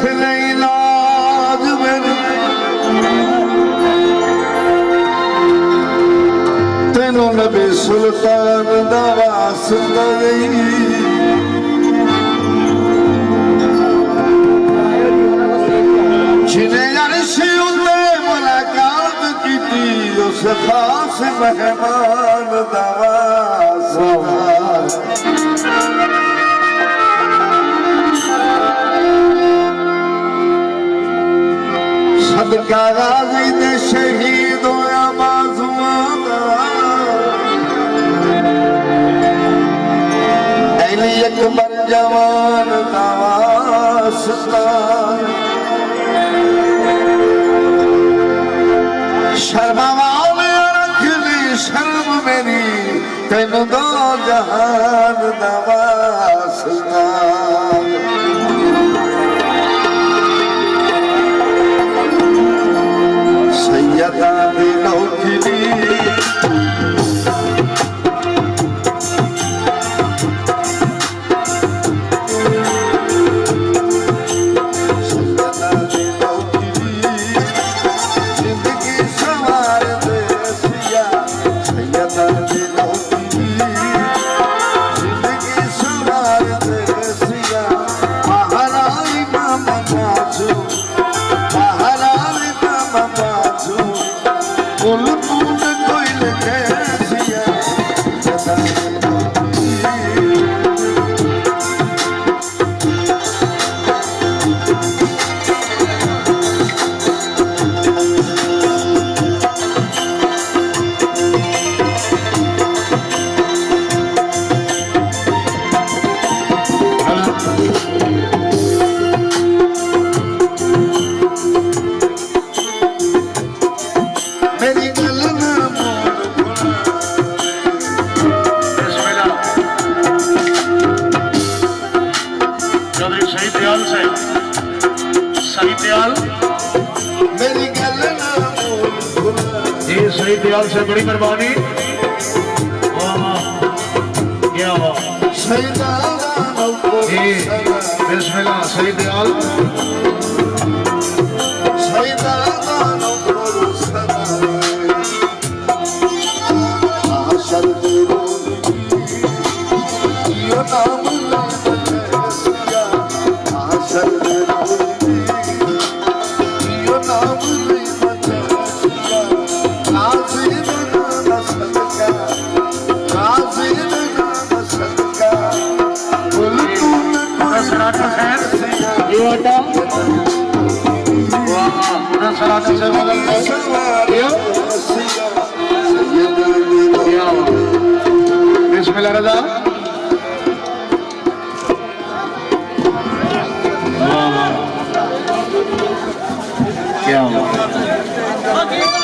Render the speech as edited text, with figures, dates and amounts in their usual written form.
नहीं लाज मेरी तेनों नबी सुल्तान दा वास्ता नहीं जिन्हें अर्श उत्ते मुलाकात की थी उस खास मेहमान दा वास्ता सदका गाजी दे शहीद होया मासूमां दा अली अकबर जवान दा वास्ता शर्मा वाले रख ली शर्म मेरी तेन दो जहान दा वास्ता सैयदा दी नौकरी शहीद दयाल से बड़ी मेहरबानी क्या हुआ बिस्मिल्लाह शहीद दयाल बिस्मिल्लाह रज़ा क्या